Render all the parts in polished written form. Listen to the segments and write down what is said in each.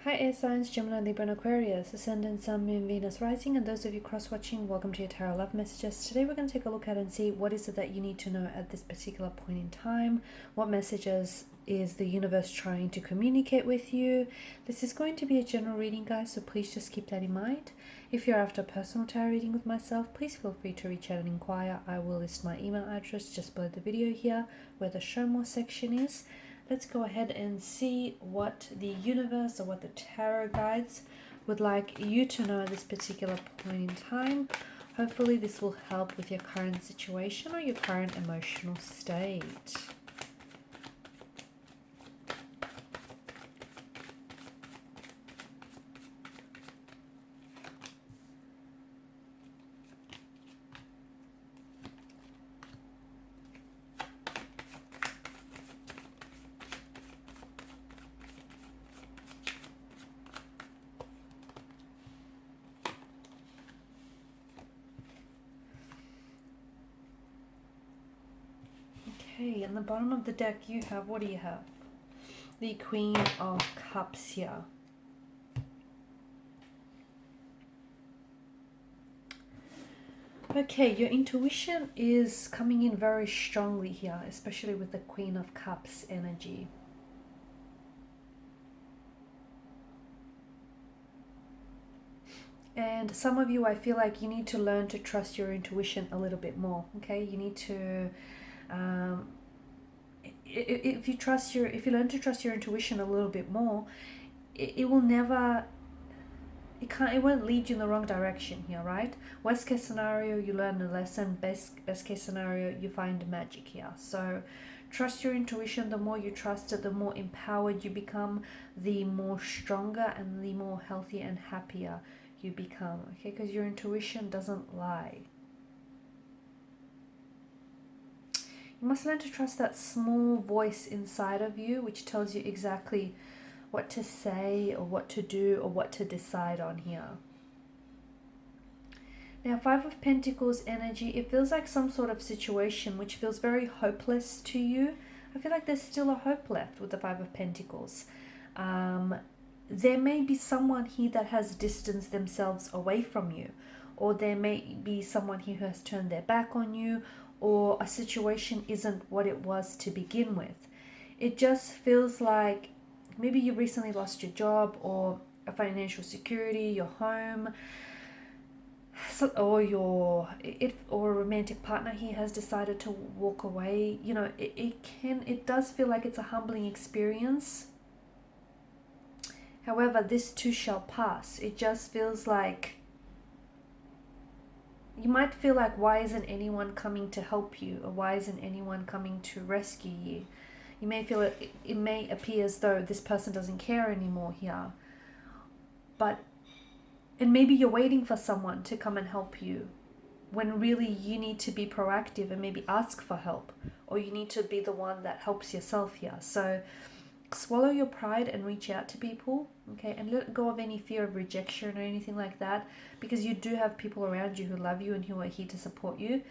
Hi Air Signs, Gemini, Libra and Aquarius, Ascendant, Sun, Moon, Venus, Rising, and those of you cross-watching, welcome to your Tarot Love Messages. Today we're going to take a look at and see what is it that you need to know at this particular point in time, what messages is the universe trying to communicate with you. This is going to be a general reading, guys, so please just keep that in mind. If you're after a personal tarot reading with myself, please feel free to reach out and inquire. I will list my email address just below the video here where the show more section is. Let's go ahead and see what the universe or what the tarot guides would like you to know at this particular point in time. Hopefully this will help with your current situation or your current emotional state. Okay, in the bottom of the deck you have, what do you have? The Queen of Cups here. Okay, your intuition is coming in very strongly here, especially with the Queen of Cups energy. And some of you, I feel like you need to learn to trust your intuition a little bit more, okay? You need to, if you learn to trust your intuition a little bit more, it will never, it won't lead you in the wrong direction here, right? Worst case scenario, you learn a lesson. Best case scenario, you find magic here. So trust your intuition. The more you trust it, the more empowered you become, the more stronger and the more healthy and happier you become, okay? Because your intuition doesn't lie. You must learn to trust that small voice inside of you which tells you exactly what to say or what to do or what to decide on here. Now, Five of Pentacles energy, it feels like some sort of situation which feels very hopeless to you. I feel like there's still a hope left with the Five of Pentacles. There may be someone here that has distanced themselves away from you, or there may be someone here who has turned their back on you, or a situation isn't what it was to begin with. It just feels like maybe you recently lost your job or a financial security, your home, or a romantic partner here has decided to walk away. You know, it does feel like it's a humbling experience. However, this too shall pass. It just feels like you might feel like, why isn't anyone coming to help you, or why isn't anyone coming to rescue you? You may feel it may appear as though this person doesn't care anymore here. And maybe you're waiting for someone to come and help you, when really you need to be proactive and maybe ask for help, or you need to be the one that helps yourself here. So swallow your pride and reach out to people, okay? And let go of any fear of rejection or anything like that, because you do have people around you who love you and who are here to support you.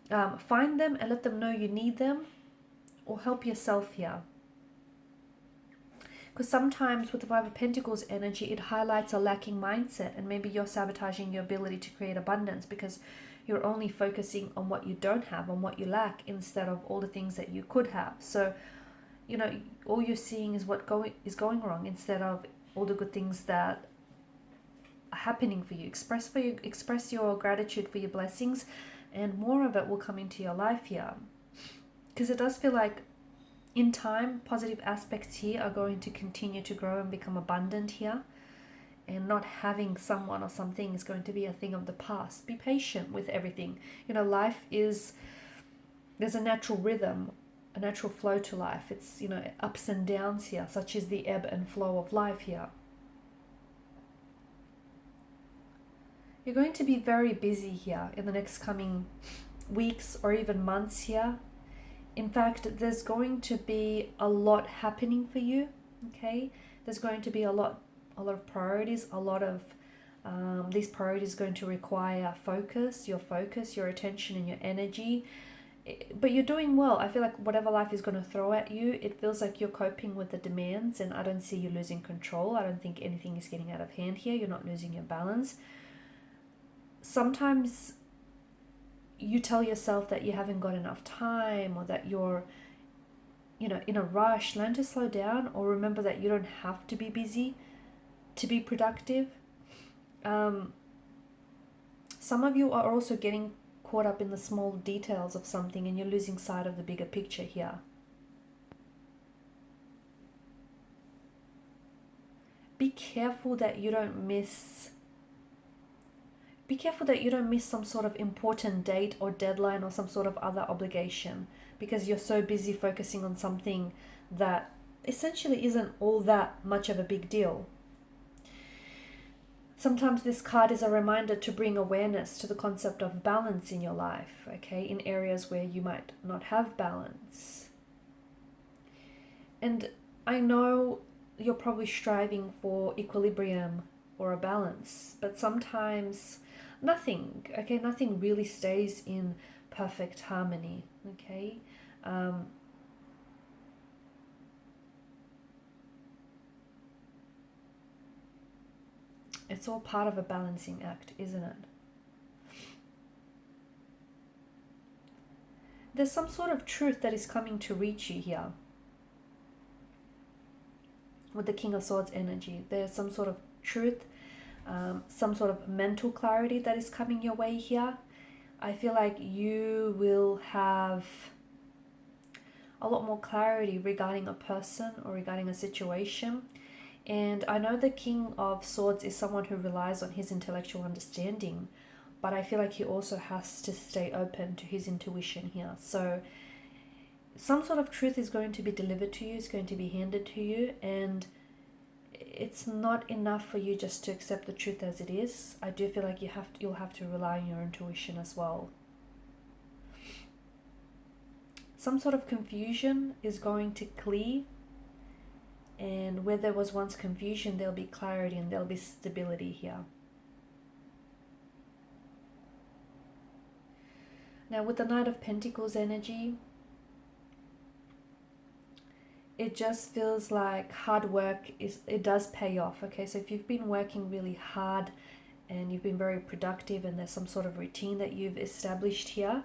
Find them and let them know you need them, or help yourself here. Because sometimes with the Five of Pentacles energy, it highlights a lacking mindset, and maybe you're sabotaging your ability to create abundance because you're only focusing on what you don't have, on what you lack, instead of all the things that you could have. So, you know, all you're seeing is what is going wrong, instead of all the good things that are happening for you. Express your gratitude for your blessings, and more of it will come into your life here. Because it does feel like in time, positive aspects here are going to continue to grow and become abundant here. And not having someone or something is going to be a thing of the past. Be patient with everything. You know, there's a natural rhythm, a natural flow to life. It's, you know, ups and downs here, such as the ebb and flow of life here. You're going to be very busy here in the next coming weeks or even months here. In fact, there's going to be a lot happening for you, okay? There's going to be a lot of priorities, a lot of these priorities going to require your attention and your energy. but you're doing well. I feel like whatever life is going to throw at you, it feels like you're coping with the demands, and I don't see you losing control. I don't think anything is getting out of hand here. You're not losing your balance. Sometimes you tell yourself that you haven't got enough time, or that you're, in a rush. Learn to slow down, or remember that you don't have to be busy to be productive. Some of you are also getting caught up in the small details of something, and you're losing sight of the bigger picture here. Be careful that you don't miss some sort of important date or deadline or some sort of other obligation, because you're so busy focusing on something that essentially isn't all that much of a big deal. Sometimes this card is a reminder to bring awareness to the concept of balance in your life, okay, in areas where you might not have balance. And I know you're probably striving for equilibrium or a balance, but sometimes nothing really stays in perfect harmony, okay? It's all part of a balancing act, isn't it? There's some sort of truth that is coming to reach you here. With the King of Swords energy, there's some sort of truth, some sort of mental clarity that is coming your way here. I feel like you will have a lot more clarity regarding a person or regarding a situation. And I know the King of Swords is someone who relies on his intellectual understanding, but I feel like he also has to stay open to his intuition here. So some sort of truth is going to be delivered to you, it's going to be handed to you, and it's not enough for you just to accept the truth as it is. I do feel like you'll have to rely on your intuition as well. Some sort of confusion is going to clear, and where there was once confusion, there'll be clarity and there'll be stability here. Now with the Knight of Pentacles energy, it just feels like hard work it does pay off, okay? So if you've been working really hard and you've been very productive and there's some sort of routine that you've established here,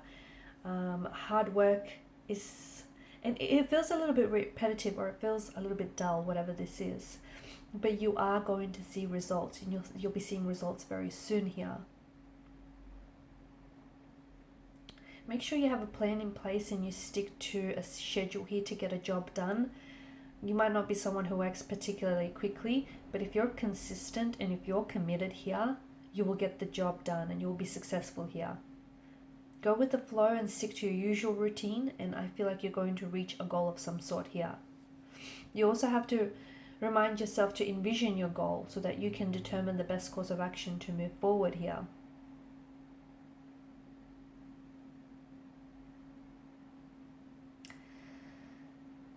hard work is, and it feels a little bit repetitive, or it feels a little bit dull, whatever this is, but you are going to see results, and you'll be seeing results very soon here. Make sure you have a plan in place and you stick to a schedule here to get a job done. You might not be someone who works particularly quickly, but if you're consistent and if you're committed here, you will get the job done and you'll be successful here. Go with the flow and stick to your usual routine, and I feel like you're going to reach a goal of some sort here. You also have to remind yourself to envision your goal so that you can determine the best course of action to move forward here.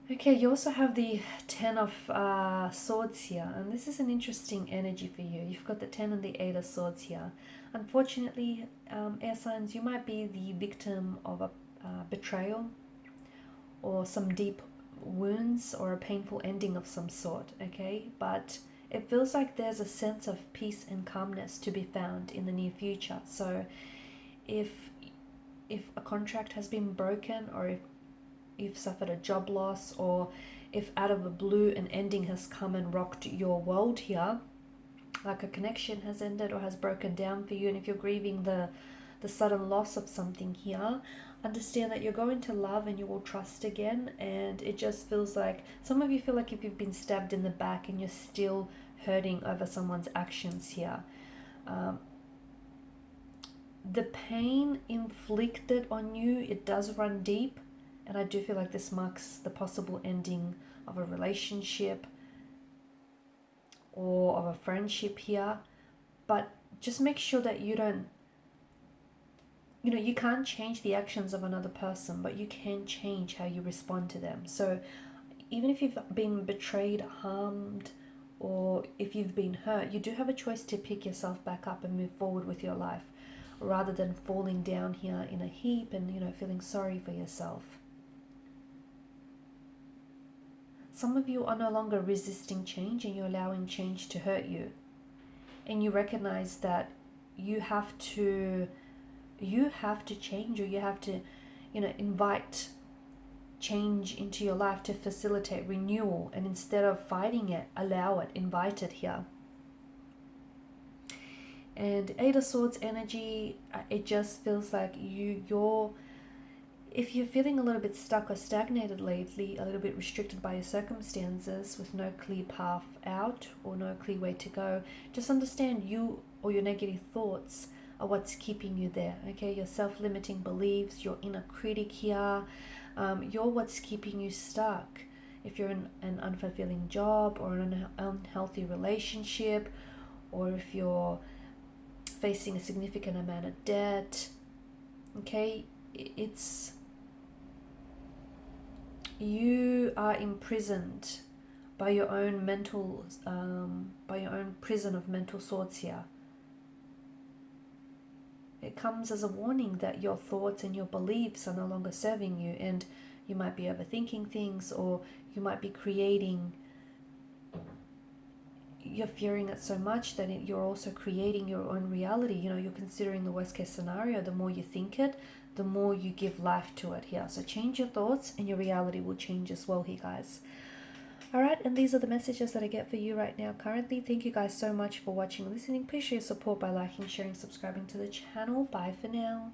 Okay, you also have the Ten of Swords here, and this is an interesting energy for you. You've got the 10 and the 8 of Swords here. Unfortunately, air signs, you might be the victim of a betrayal or some deep wounds or a painful ending of some sort, okay? But it feels like there's a sense of peace and calmness to be found in the near future. So if a contract has been broken, or if you've suffered a job loss, or if out of the blue an ending has come and rocked your world here, like a connection has ended or has broken down for you, and if you're grieving the sudden loss of something here, understand that you're going to love and you will trust again. And it just feels like some of you feel like if you've been stabbed in the back and you're still hurting over someone's actions here. The pain inflicted on you, it does run deep. And I do feel like this marks the possible ending of a relationship or of a friendship here. But just make sure that you don't, you can't change the actions of another person, but you can change how you respond to them. So even if you've been betrayed, harmed, or if you've been hurt, you do have a choice to pick yourself back up and move forward with your life. rather than falling down here in a heap and, you know, feeling sorry for yourself. Some of you are no longer resisting change and you're allowing change to hurt you. And you recognize that you have to change, or you have to, you know, invite change into your life to facilitate renewal. And instead of fighting it, allow it, invite it here. And Eight of Swords energy, it just feels like you're if you're feeling a little bit stuck or stagnated lately, a little bit restricted by your circumstances with no clear path out or no clear way to go, just understand you or your negative thoughts are what's keeping you there. Okay, your self-limiting beliefs, your inner critic here, you're what's keeping you stuck. If you're in an unfulfilling job or an unhealthy relationship, or if you're facing a significant amount of debt, okay, it's you are imprisoned by your own prison of mental swords here. It comes as a warning that your thoughts and your beliefs are no longer serving you, and you might be overthinking things, or you might be you're fearing it so much that you're also creating your own reality. You know, you're considering the worst case scenario. The more you think it, the more you give life to it here. So change your thoughts and your reality will change as well here, guys. All right, and these are the messages that I get for you right now currently. Thank you guys so much for watching and listening. Please show your support by liking, sharing, subscribing to the channel. Bye for now.